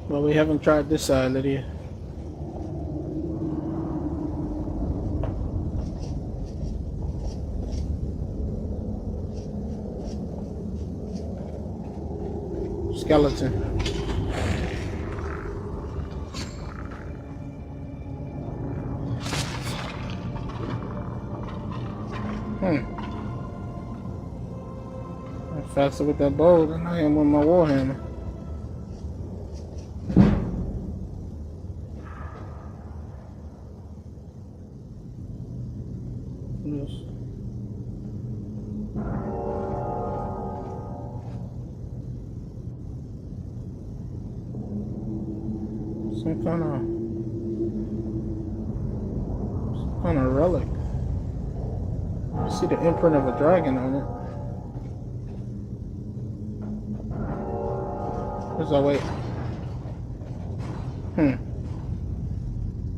Well, we haven't tried this side, Lydia. Skeleton. I'm faster with that bow than I am with my warhammer. Some kind of relic. I see the imprint of a dragon on it. Where's our wait?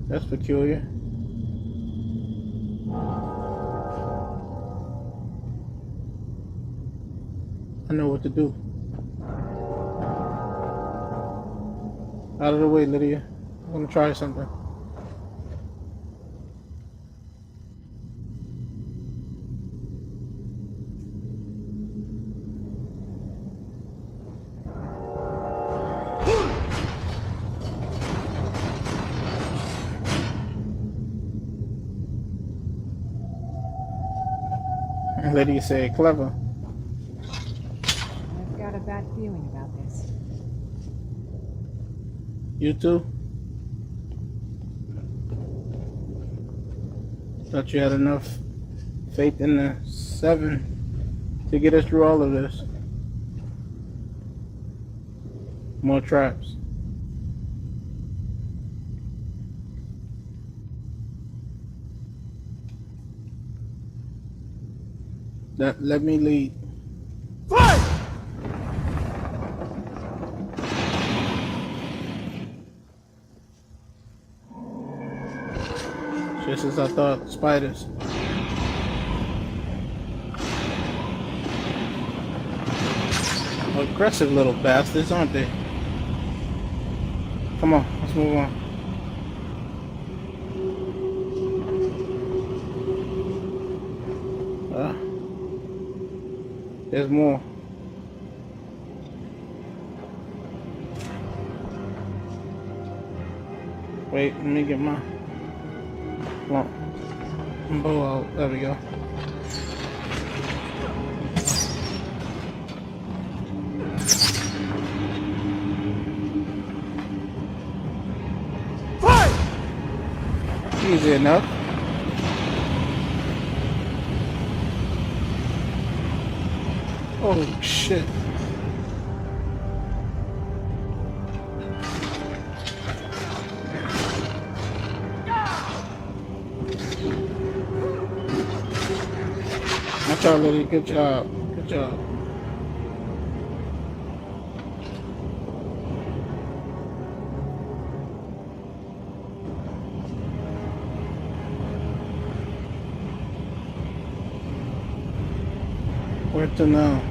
That's peculiar. I know what to do. Out of the way, Lydia. I'm gonna try something. And Lydia said, clever. I've got a bad feeling about this. You too? Thought you had enough faith in the Seven to get us through all of this. More traps. Let me lead. Fight! Just as I thought, spiders. Aggressive little bastards, aren't they? Come on, let's move on. There's more. Wait, let me get my bow out. There we go. Easy enough. Oh shit. Watch out, Lily. Good job. Good job. Where to now?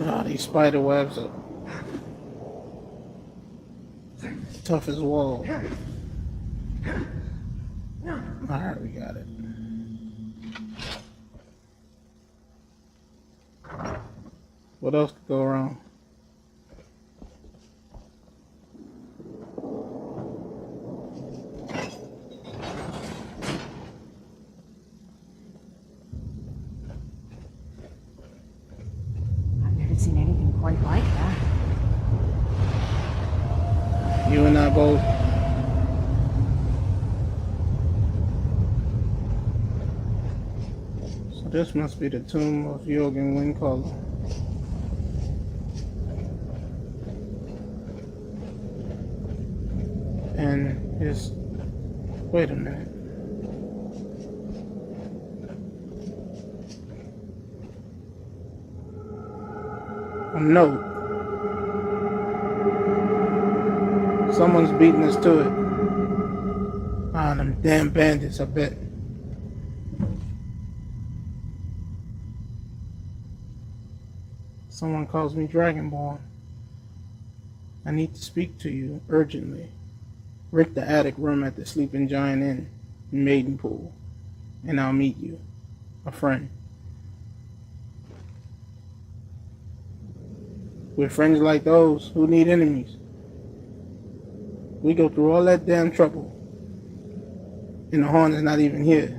Ah, these spider webs are tough as wall. Alright, we got it. What else could go wrong? I've never seen anything quite like that. You and I both. So this must be the tomb of Jorgen Windcaller. And his... Wait a minute. A note. Someone's beating us to it. Ah, them damn bandits, I bet. Someone calls me Dragonborn. I need to speak to you urgently. Rent the attic room at the Sleeping Giant Inn in Maidenpool, and I'll meet you. A friend. With friends like those, who need enemies? We go through all that damn trouble, and the Horn is not even here.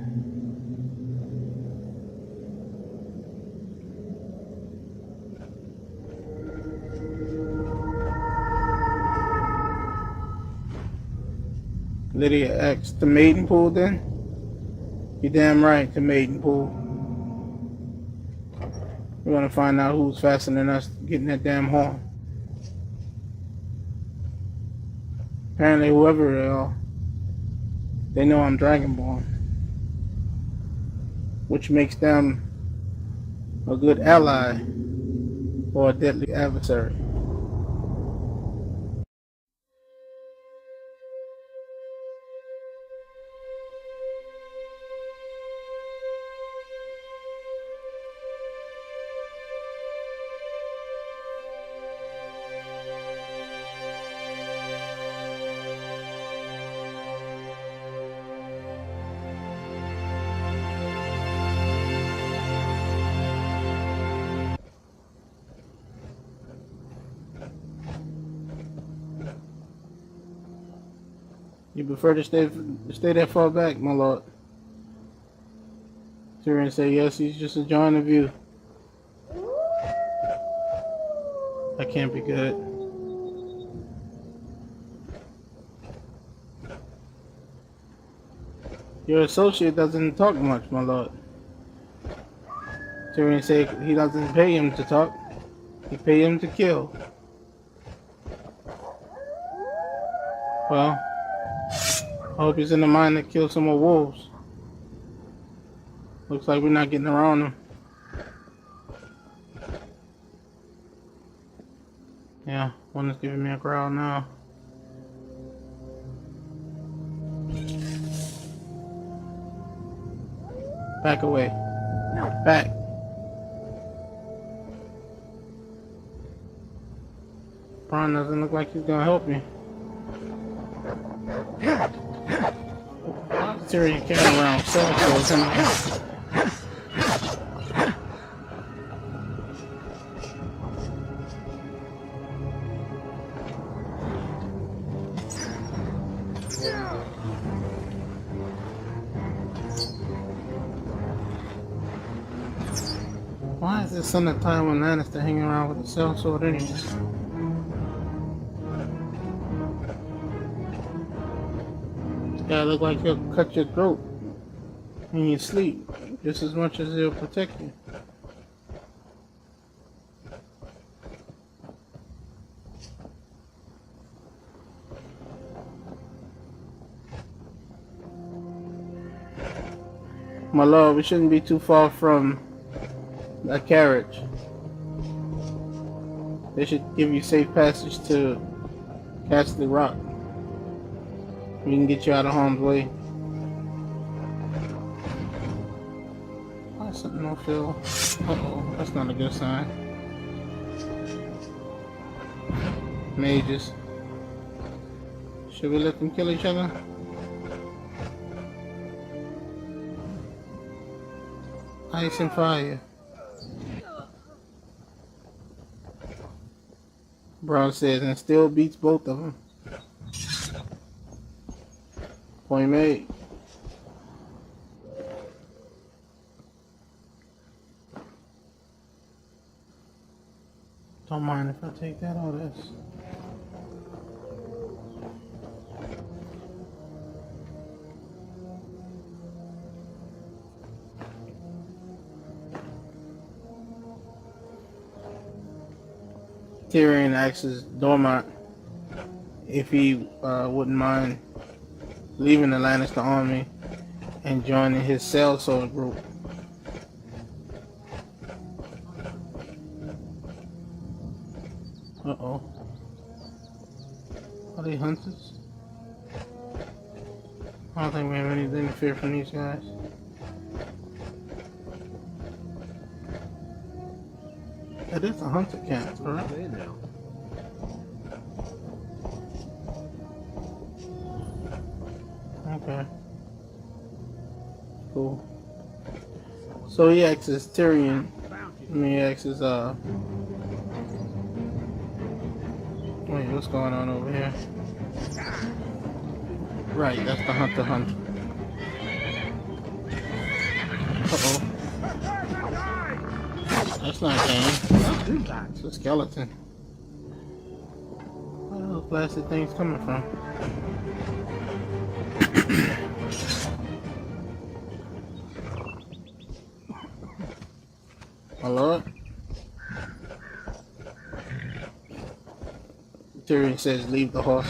Lydia asks, to Maidenpool then? You're damn right, to Maidenpool. We're gonna find out who's faster than us getting that damn horn. Apparently whoever they are, they know I'm Dragonborn. Which makes them a good ally or a deadly adversary. You prefer to stay that far back, my lord? Tyrion said yes, he's just enjoying the view. That can't be good. Your associate doesn't talk much, my lord. Tyrion said he doesn't pay him to talk. He pay him to kill. Well, I hope he's in the mind to kill some more wolves. Looks like we're not getting around them. Yeah, one is giving me a growl now. Back away. Back. Bronn doesn't look like he's gonna help me. Tyrion carrying around so is the son of Tywin Lannister hanging around with a sellsword anyway? This guy look like he'll cut your throat in your sleep just as much as he'll protect you. My lord, we shouldn't be too far from that carriage. They should give you safe passage to Castle Rock. We can get you out of harm's way. Why something don't feel? Uh-oh, that's not a good sign. Mages. Should we let them kill each other? Ice and fire. Brown says, and still beats both of them. Point made. Don't mind if I take that or this. Tyrion asks Durmont if he wouldn't mind leaving the Lannister army and joining his sellsword group. Uh-oh. Are they hunters? I don't think we have anything to fear from these guys. It is a hunter camp, right? Okay. Cool. So he asks Tyrion. He asks wait, what's going on over here? Right, that's the hunter. Uh-oh. That's not a game. It's a skeleton. Where are those blasted things coming from? My lord? Tyrion says leave the horse.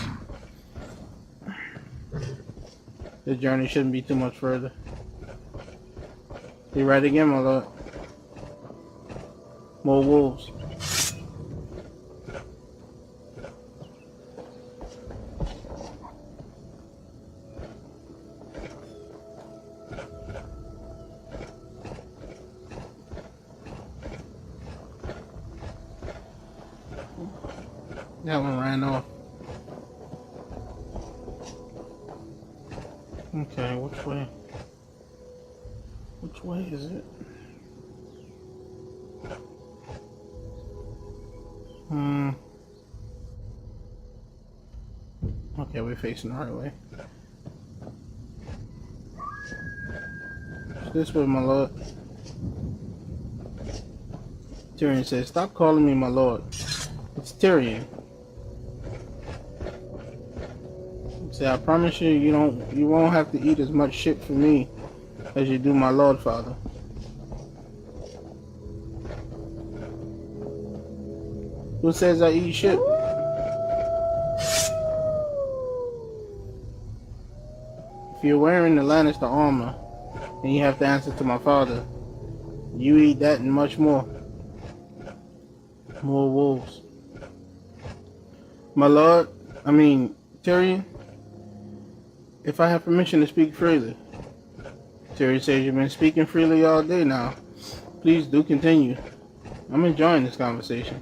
The journey shouldn't be too much further. You right again, my lord? More wolves. That one ran off. Okay, which way? Which way is it? Okay, we're facing the right way. This way, my lord. Tyrion says, "Stop calling me my lord. It's Tyrion." Say, "I promise you, you won't have to eat as much shit for me as you do my lord father." Who says I eat shit? If you're wearing the Lannister armor and you have to answer to my father, you eat that and much more. More wolves. My lord, Tyrion, if I have permission to speak freely. Tyrion says you've been speaking freely all day now. Please do continue. I'm enjoying this conversation.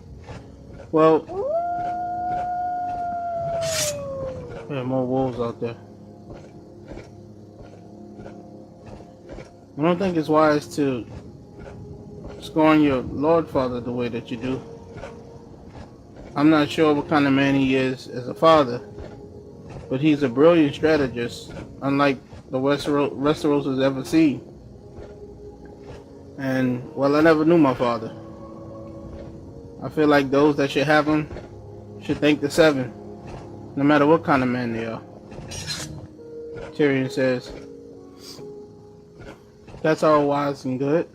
Well, there are more wolves out there. I don't think it's wise to scorn your lord father the way that you do. I'm not sure what kind of man he is as a father, but he's a brilliant strategist, unlike the Westeros has ever seen. And, well, I never knew my father, I feel like those that should have them should thank the seven, no matter what kind of man they are. Tyrion says, that's all wise and good.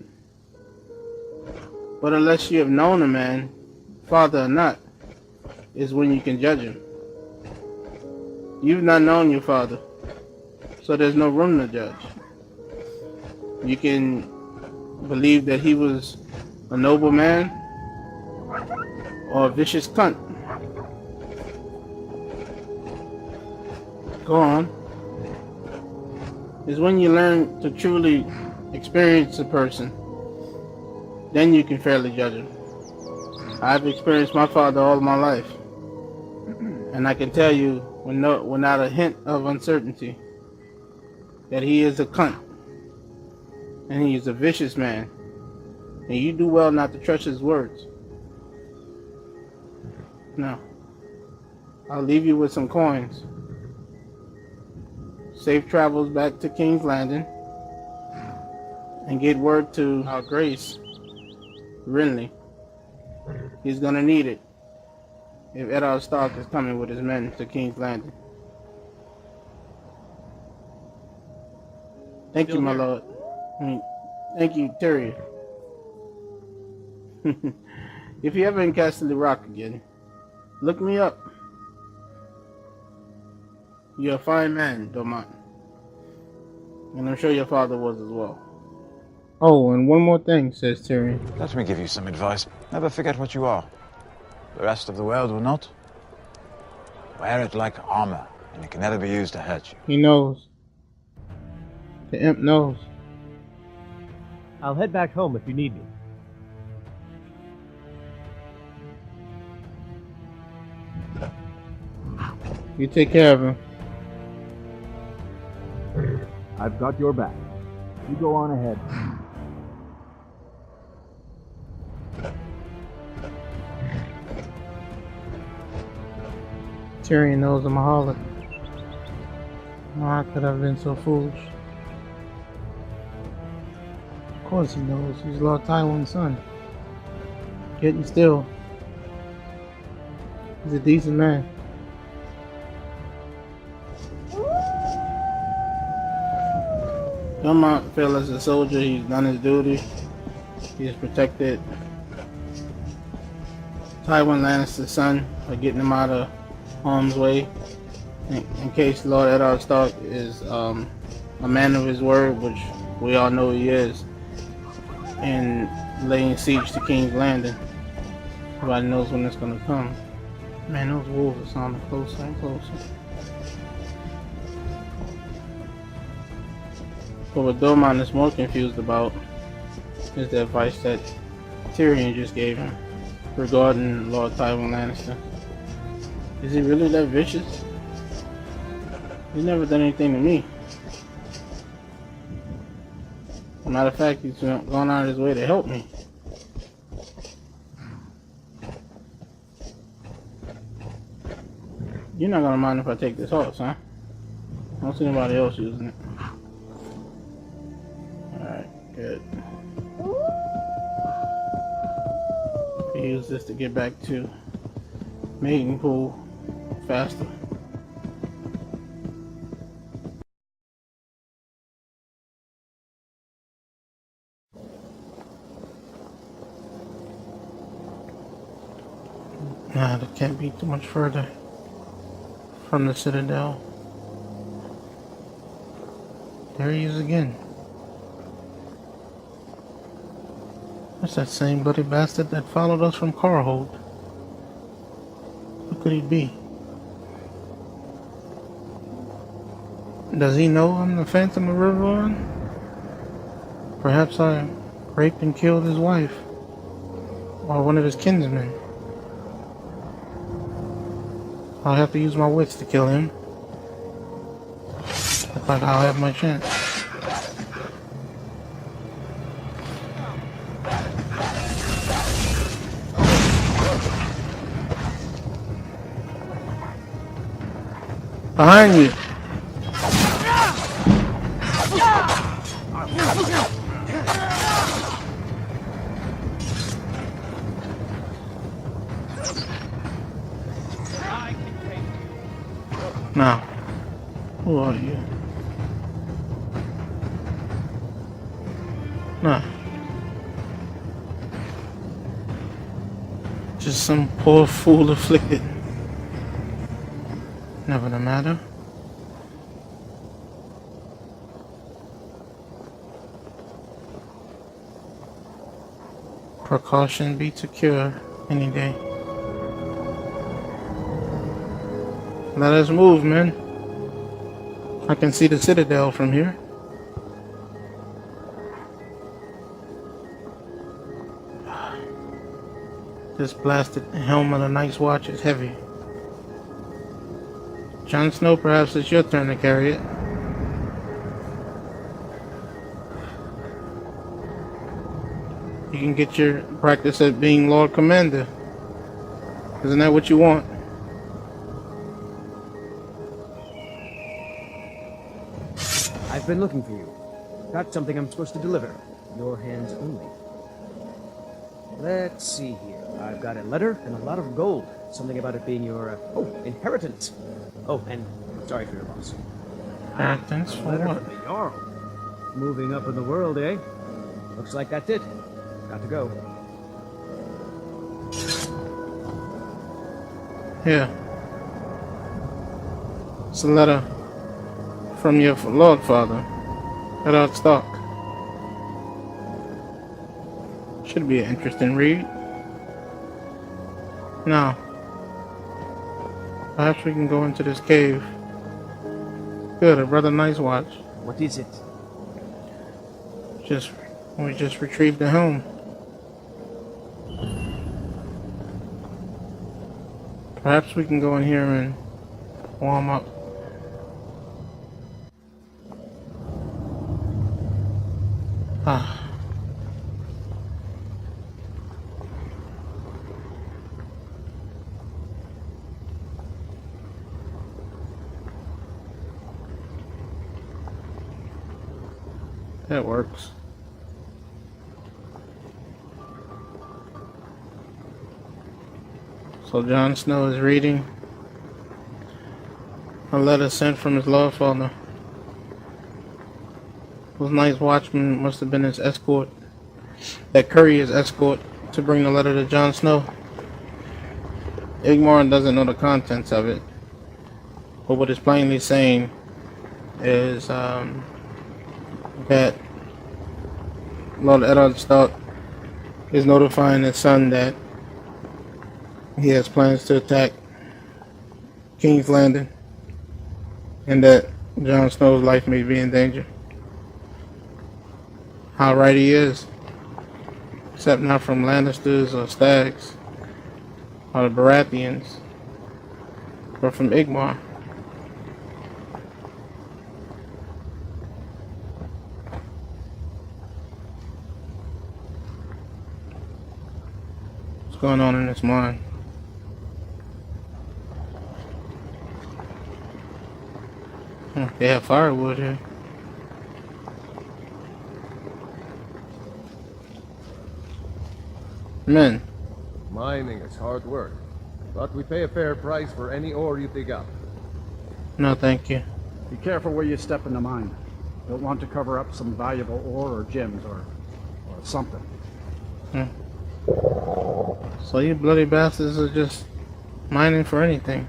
But unless you have known a man, father or not, is when you can judge him. You've not known your father, so there's no room to judge. You can believe that he was a noble man or a vicious cunt. Go on. Is when you learn to truly experience a person, then you can fairly judge him. I've experienced my father all my life, and I can tell you without a hint of uncertainty that he is a cunt, and he is a vicious man, and you do well not to trust his words. Now, I'll leave you with some coins. Safe travels back to King's Landing, and get word to our Grace, Renly. He's gonna need it if Eddard Stark is coming with his men to King's Landing. Thank you, my lord. Thank you, Tyrion. If you ever in Castle Rock again, look me up. You're a fine man, Durmont. And I'm sure your father was as well. Oh, and one more thing, says Tyrion. Let me give you some advice. Never forget what you are. The rest of the world will not. Wear it like armor, and it can never be used to hurt you. He knows. The imp knows. I'll head back home if you need me. You take care of him. I've got your back. You go on ahead. Tyrion knows I'm a harlot. How could I have been so foolish? Of course he knows. He's Lord Tywin's son. Yet still, he's a decent man. Durmont felt as a soldier, he's done his duty. He has protected Tywin Lannister's son by getting him out of harm's way. In case Lord Eddard Stark is a man of his word, which we all know he is, and laying siege to King's Landing. Nobody knows when it's going to come. Man, those wolves are sounding closer and closer. But what Durmont is more confused about is the advice that Tyrion just gave him regarding Lord Tywin Lannister. Is he really that vicious? He's never done anything to me. As a matter of fact, he's gone out of his way to help me. You're not gonna mind if I take this horse, huh? I don't see anybody else using it. Alright, good. I use this to get back to mating pool faster. Nah, that can't be too much further from the Citadel. There he is again. That's that same bloody bastard that followed us from Carhold. Who could he be? Does he know I'm the Phantom of Riverrun? Perhaps I raped and killed his wife, or one of his kinsmen. I'll have to use my wits to kill him. Looks like I'll have my chance. Behind you! Now, who are you? Nah. Just some poor fool afflicted. Never the matter. Precaution beats a cure any day. Let us move, men. I can see the citadel from here. This blasted helm of the Night's Watch is heavy. Jon Snow, perhaps it's your turn to carry it. You can get your practice at being Lord Commander. Isn't that what you want? I've been looking for you. Got something I'm supposed to deliver. Your hands only. Let's see here. I've got a letter and a lot of gold. Something about it being your, inheritance. Oh, and sorry for your loss. Inheritance for Letter what? from the Jarl. Moving up in the world, eh? Looks like that's it. Got to go. Here. It's a letter from your Lord Father, Eddard Stark. Should be an interesting read. Now, perhaps we can go into this cave. Good, a rather nice watch. What is it? We just retrieved the helm. Perhaps we can go in here and warm up. Ah. That works. So Jon Snow is reading a letter sent from his Lord Father. Those nice watchmen must have been his escort, that courier's escort, to bring the letter to Jon Snow. Igmur doesn't know the contents of it, but what it's plainly saying is that Lord Eddard Stark is notifying his son that he has plans to attack King's Landing and that Jon Snow's life may be in danger. How right he is, except not from Lannisters or Stags or the Baratheons, but from Igmur. What's going on in his mind? They have firewood here. Men. Mining is hard work, but we pay a fair price for any ore you dig up. No, thank you. Be careful where you step in the mine. Don't want to cover up some valuable ore or gems or something. So you bloody bastards are just mining for anything,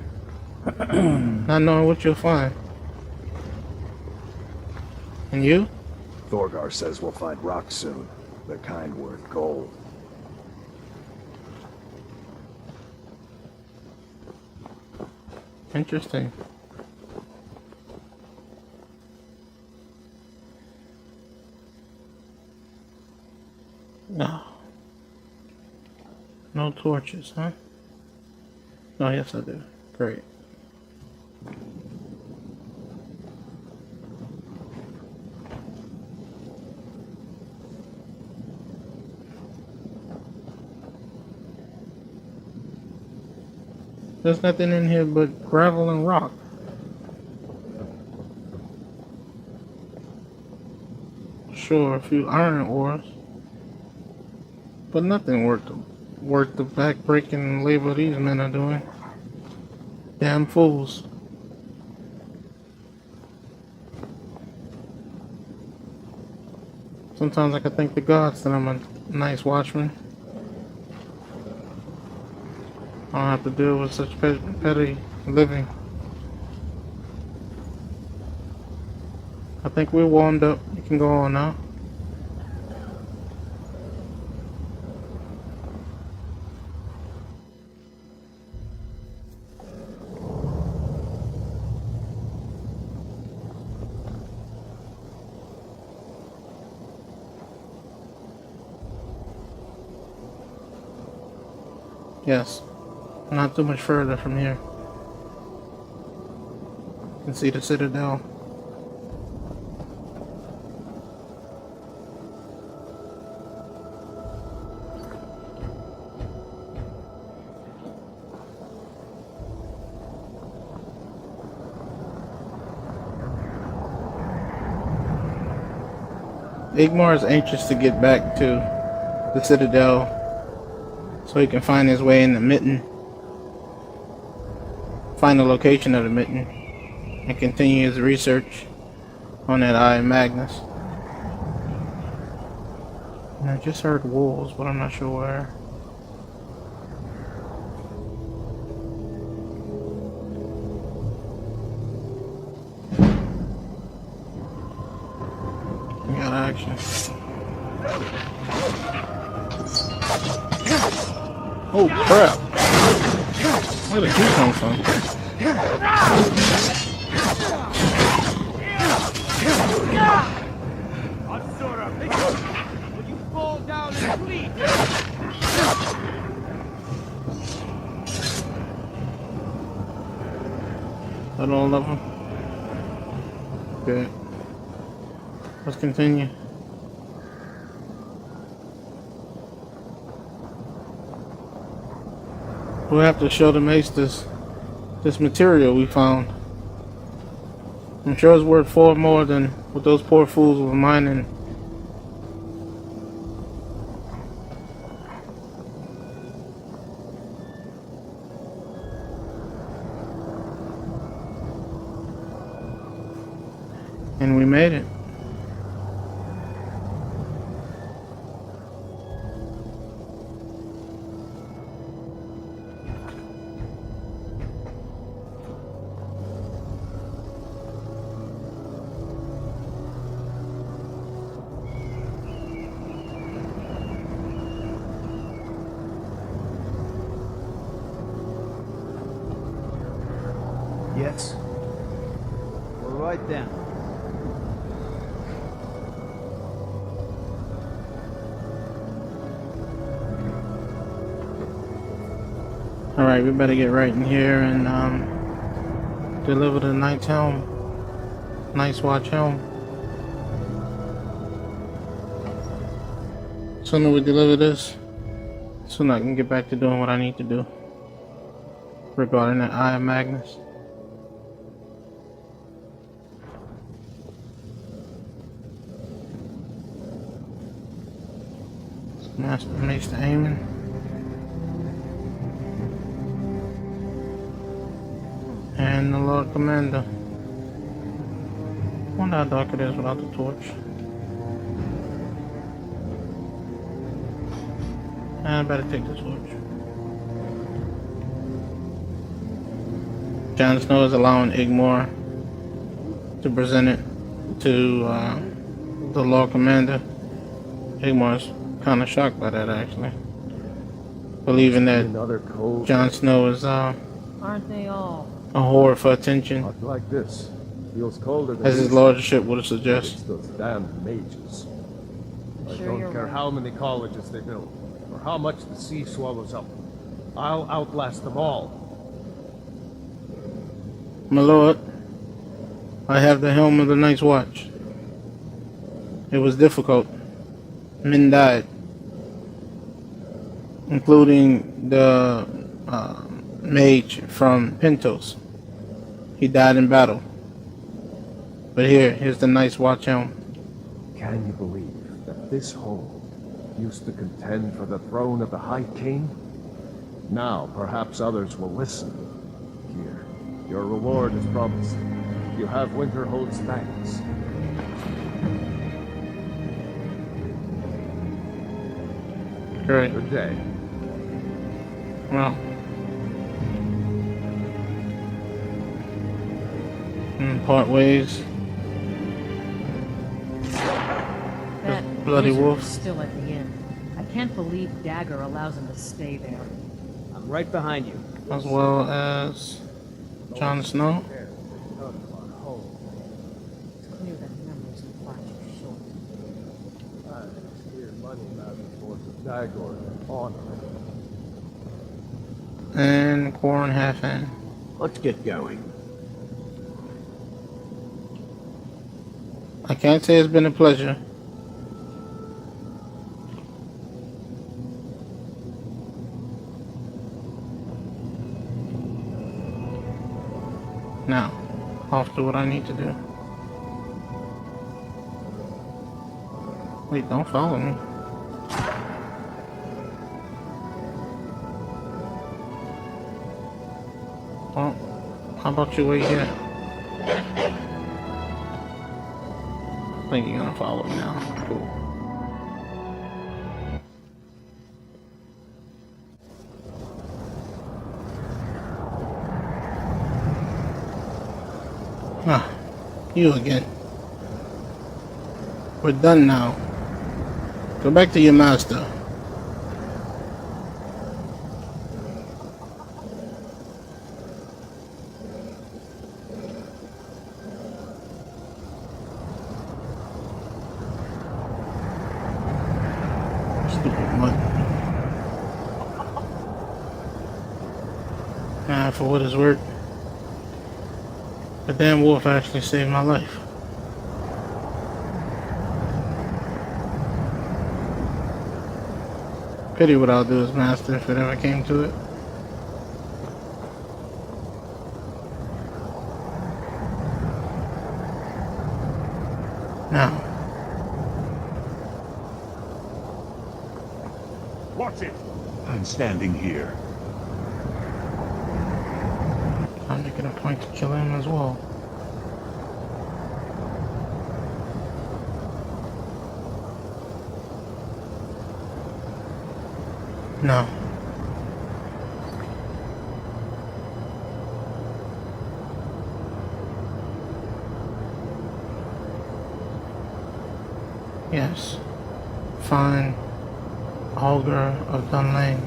not knowing what you'll find. And you? Thorgar says we'll find rock soon. The kind worth gold. Interesting. No. No torches, huh? Oh, yes I do. Great. There's nothing in here but gravel and rock. Sure, a few iron ores, but nothing worth the back-breaking labor these men are doing. Damn fools. Sometimes I can thank the gods that I'm a nice watchman. I don't have to deal with such petty living. I think we're warmed up. You can go on now. Yes, not too much further from here. You can see the citadel. Igmur is anxious to get back to the citadel so he can find his way in the mitten, find the location of the mitten, and continue his research on that Eye of Magnus. And I just heard wolves, but I'm not sure where. We got action. Oh crap! Where did he come from? Will you fall down and bleed? That all of them? Good. Let's continue. We'll have to show the maesters this material we found. I'm sure it's worth far more than what those poor fools were mining. And we made it. Yes. We're right down. Alright, we better get right in here and deliver the Knight's Helm. Night's Watch Helm. Sooner we deliver this, sooner I can get back to doing what I need to do regarding that Eye of Magnus. Master Maester Aemon. And the Lord Commander. Wonder how dark it is without the torch. I better take the torch. Jon Snow is allowing Igmur to present it to the Lord Commander. Igmur's kind of shocked by that, actually, believing that Another cold Jon Snow is Aren't they all? a whore for attention, Not like this. Feels colder than as his this. lordship would It's suggest. those damn mages. I Sure don't you're care right. how many colleges they build, or how much the sea swallows up. I'll outlast them all. My lord, I have the helm of the Night's Watch. It was difficult. Men died, including the mage from Pentos. He died in battle. But here's the Night's Watch helm. Can you believe that this hold used to contend for the throne of the High King? Now, perhaps others will listen. Here, your reward is promised. You have Winterhold's thanks. Great. Good day. Well. Part ways. That bloody wizard wolf. is still at the inn. I can't believe Dagger allows him to stay there. I'm right behind you. As well as Jon Snow. It's clear that memories of far too short. Here, money matters more to Dagor than honor. And Quarren Halfhand. Let's get going. I can't say it's been a pleasure. Now, off to what I need to do. Wait, don't follow me. Well, how about you wait here? I think you're gonna follow me now. Cool. Ah, you again. We're done now. Go back to your master. For what it's worth, the damn wolf actually saved my life. Pity what I'll do as master if it ever came to it. Now. Watch it! I'm standing here. I'm making a point to kill him as well. No. Yes. Fine. Augur of Dunlane.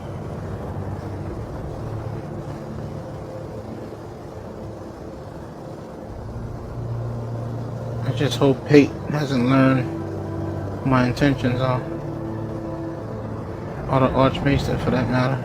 I just hope Pate hasn't learned my intentions are. Or the Archmaester for that matter.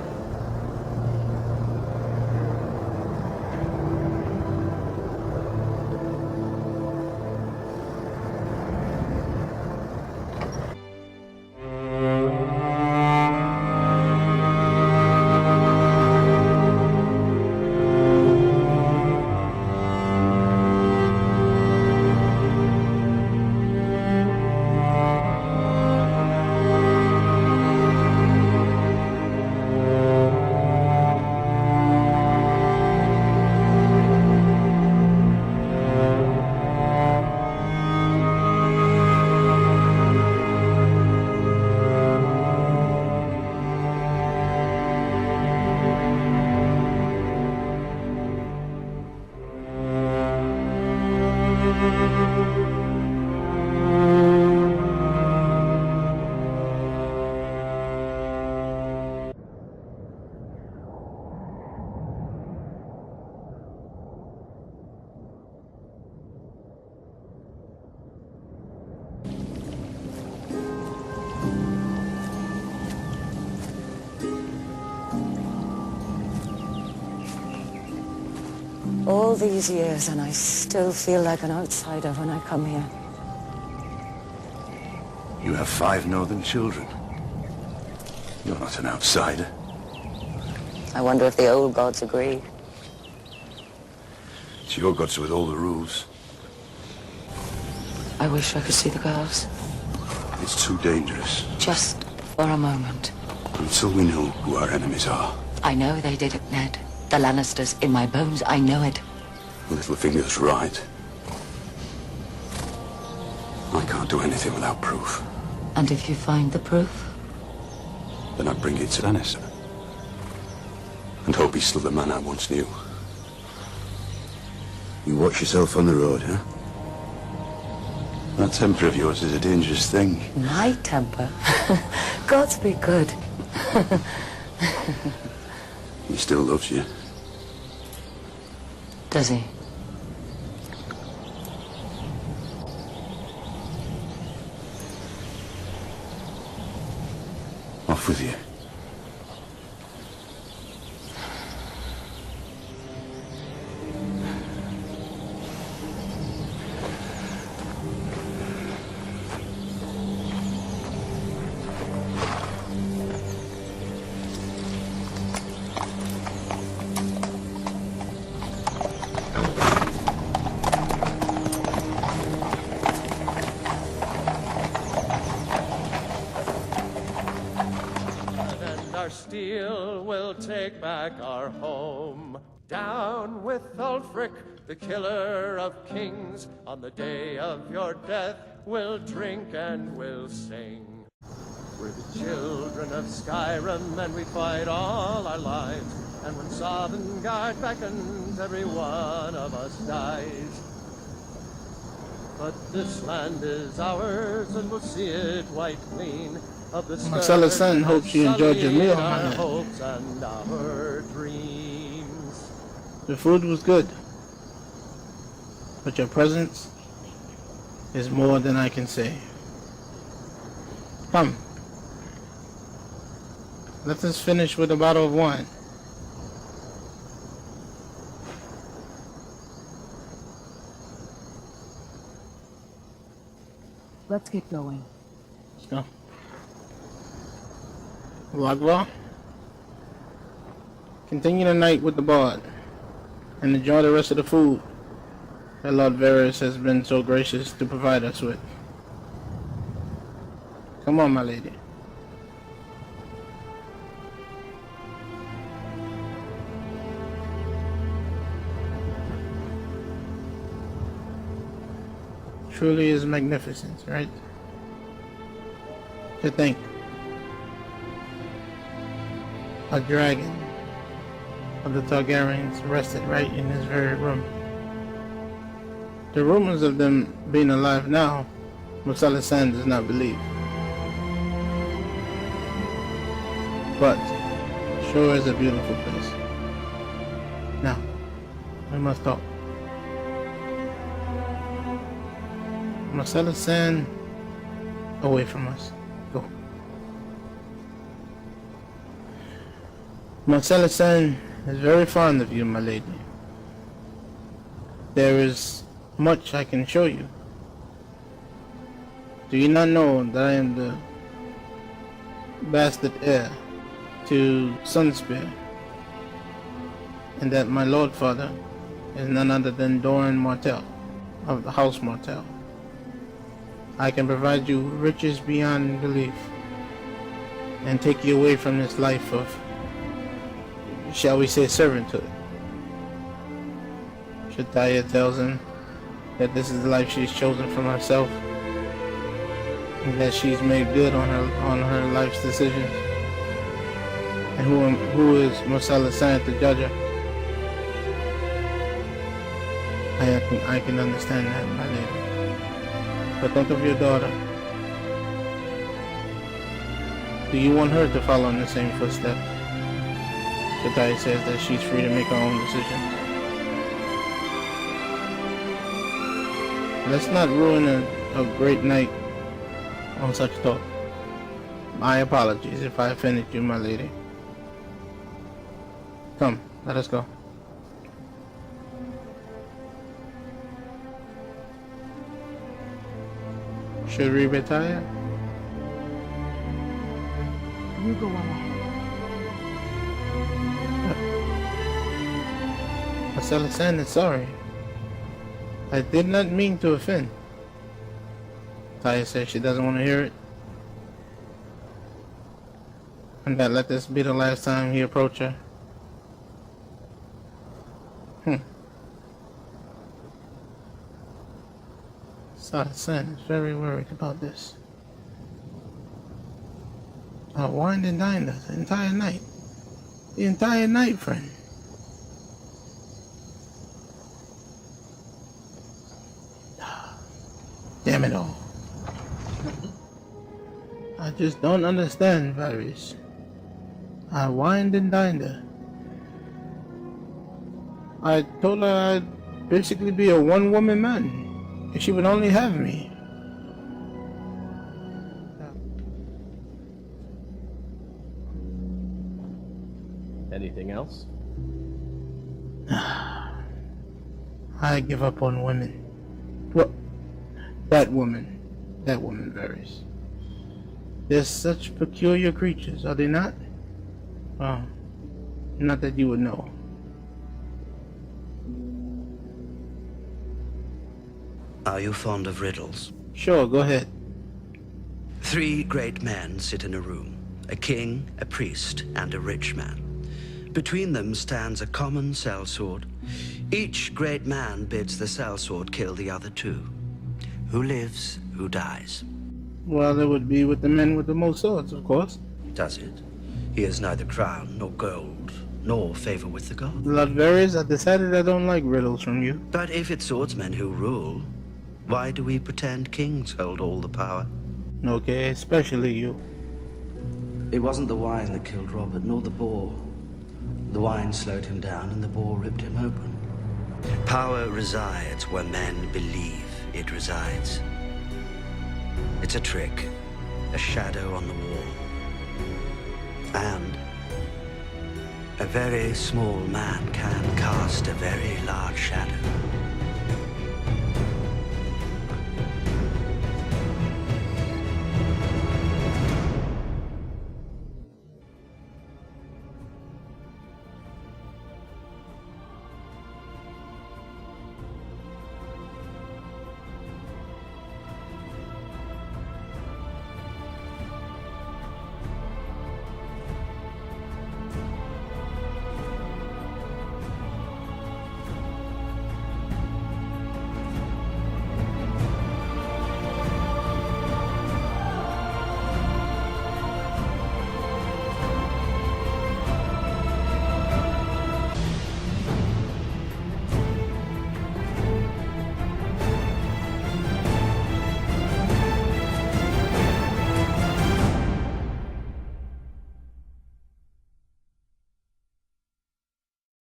All these years, and I still feel like an outsider when I come here. You have 5 northern children. You're not an outsider. I wonder if the old gods agree. It's your gods with all the rules. I wish I could see the girls. It's too dangerous. Just for a moment. Until we know who our enemies are. I know they did it, Ned. The Lannisters in my bones, I know it. Littlefinger's right. I can't do anything without proof. And if you find the proof? Then I'd bring it to Lannister. And hope he's still the man I once knew. You watch yourself on the road, huh? That temper of yours is a dangerous thing. My temper? Gods be good. He still loves you. Does he? Off with you. Our steel will take back our home. Down with Ulfric, the killer of kings. On the day of your death, we'll drink and we'll sing. We're the children of Skyrim, and we fight all our lives. And when Sovngarde beckons, every one of us dies. But this land is ours, and we'll see it white clean. Marcellus' son hopes you enjoyed your meal, my man. Hopes and our dreams. The food was good, but your presence is more than I can say. Come, let us finish with a bottle of wine. Let's get going. Let's go. Lagva. Continue the night with the bard, and enjoy the rest of the food that Lord Varys has been so gracious to provide us with. Come on, my lady. Truly is magnificent, right? To think. A dragon of the Targaryens rested right in this very room. The rumors of them being alive now, Marcellus does not believe. But sure is a beautiful place. Now, we must talk. Marcellus away from us. Go. Marcellus is very fond of you, my lady. There is much I can show you. Do you not know that I am the bastard heir to Sunspear, and that my lord father is none other than Doran Martell of the House Martell? I can provide you riches beyond belief and take you away from this life of, shall we say, servanthood. Shataya tells him that this is the life she's chosen for herself, and that she's made good on her life's decisions. And who is Marcellus to judge her? I can understand that, my lady. But think of your daughter. Do you want her to follow in the same footsteps? Shataya says that she's free to make her own decisions. Let's not ruin a great night on such talk. My apologies if I offended you, my lady. Come, let us go. Should we retire? You go on ahead. Marcellus is sorry. I did not mean to offend. Taya says she doesn't want to hear it, and that let this be the last time he approach her. Marcellus is very worried about this. I wined and dined us the entire night. The entire night, friend. Damn it all. I just don't understand, Varys. I wined and dined her. I told her I'd basically be a one-woman man, if she would only have me. Anything else? I give up on women. Well, that woman varies. They're such peculiar creatures, are they not? Oh, not that you would know. Are you fond of riddles? Sure, go ahead. 3 great men sit in a room, a king, a priest, and a rich man. Between them stands a common sellsword. Each great man bids the sellsword kill the other 2. Who lives, who dies? Well, it would be with the men with the most swords, of course. Does it? He has neither crown, nor gold, nor favor with the gods. Lord Varys, I decided I don't like riddles from you. But if it's swordsmen who rule, why do we pretend kings hold all the power? Okay, especially you. It wasn't the wine that killed Robert, nor the boar. The wine slowed him down, and the boar ripped him open. Power resides where men believe it resides. It's a trick, a shadow on the wall. And a very small man can cast a very large shadow.